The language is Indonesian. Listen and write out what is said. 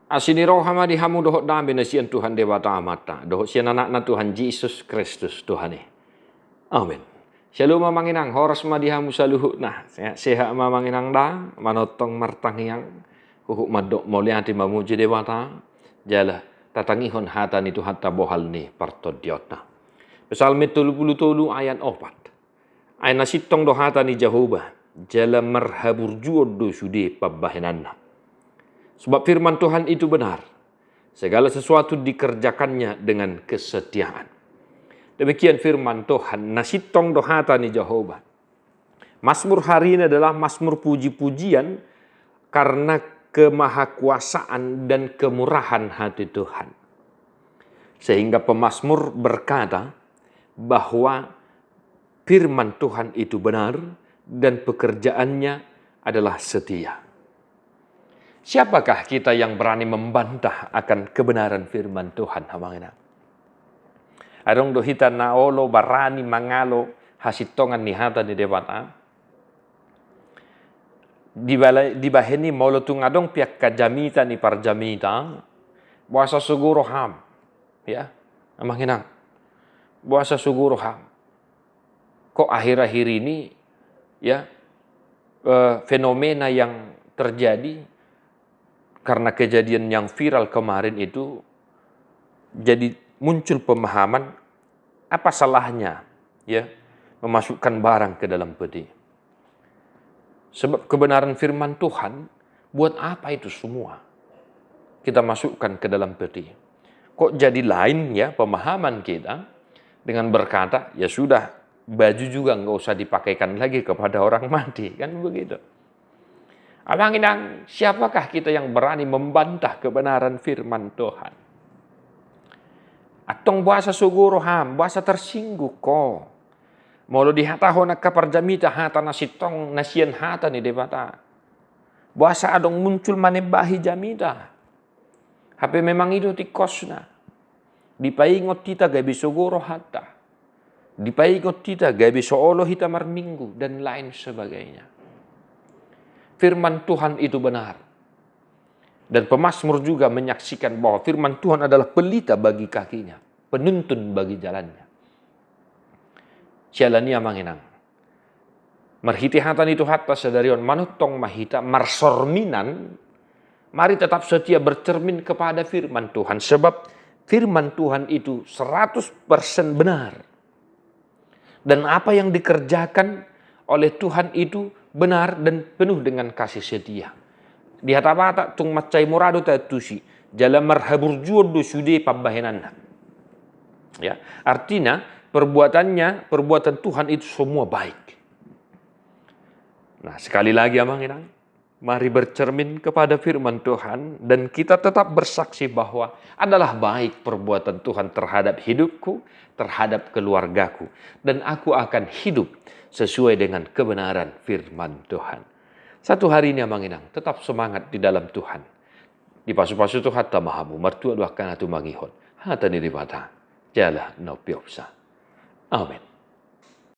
Asini roh hama dihamu dohot dambe na sian Tuhan Dewa Ta'amata. Dohot sian anak na Tuhan Yesus Kristus Tuhan. Amin. Shalom mamanginang horas madihamu saluhut nah. Sehat mamanginang da. Manotong martangiang. Kuhuk madok moliati mamuji Dewa Ta. Jala tatangihon hatan itu hatta bohal ni partodiotna. Psalmi 33 ayat 4. Ayat nasitong do hatan ni Jehovah. Jala marhabur juodo sude pabbahenanna. Sebab firman Tuhan itu benar. Segala sesuatu dikerjakannya dengan kesetiaan. Demikian firman Tuhan. Nasitong dohata ni Jehovah. Mazmur hari ini adalah mazmur puji-pujian karena kemahakuasaan dan kemurahan hati Tuhan. Sehingga pemazmur berkata bahwa firman Tuhan itu benar dan pekerjaannya adalah setia. Siapakah kita yang berani membantah akan kebenaran firman Tuhan? Arong dohita naolo barani mangalo hasitongan ni hata ni dewata. Dibaheni molo tungadong piak kajamita ni parjamita. Buasa suguro ham. Ya, amanginang. Buasa suguro ham. Kok akhir-akhir ini ya fenomena yang terjadi karena kejadian yang viral kemarin itu, jadi muncul pemahaman apa salahnya ya memasukkan barang ke dalam peti. Sebab kebenaran firman Tuhan, buat apa itu semua kita masukkan ke dalam peti? Kok jadi lain ya pemahaman kita dengan berkata, ya sudah baju juga nggak usah dipakaikan lagi kepada orang mati, kan begitu. Amanginang, siapakah kita yang berani membantah kebenaran firman Tuhan? Atong bahasa suguro ham, bahasa tersinggung ko. Molo dihatahon nak kaparjamita hata nasitong nasian hata ni debata. Bahasa adong muncul manebahi jamita. Hape memang itu tikosna. Dipaingot kita gabi suguro hata. Dipaingot kita gabi soolo hita marminggu dan lain sebagainya. Firman Tuhan itu benar. Dan pemazmur juga menyaksikan bahwa firman Tuhan adalah pelita bagi kakinya. Penuntun bagi jalannya. Sialania manginang. Marhiti hatan itu hatta sedarion manutong mahita marsorminan. Mari tetap setia bercermin kepada firman Tuhan. Sebab firman Tuhan itu 100% benar. Dan apa yang dikerjakan oleh Tuhan itu benar dan penuh dengan kasih setia. Di hata-hata tung macai murado tatusi jala marhabur juodo sude pabbahenanna. Ya, artinya perbuatan Tuhan itu semua baik. Nah, sekali lagi amanginang, mari bercermin kepada firman Tuhan dan kita tetap bersaksi bahwa adalah baik perbuatan Tuhan terhadap hidupku, terhadap keluargaku, dan aku akan hidup sesuai dengan kebenaran firman Tuhan. Satu hari ini amanginang, tetap semangat di dalam Tuhan. Di pasu-pasu Tuhan tamahamu, mertua dua kana tu mangihon. Hata ni ribata, jala no piopsa. Amin.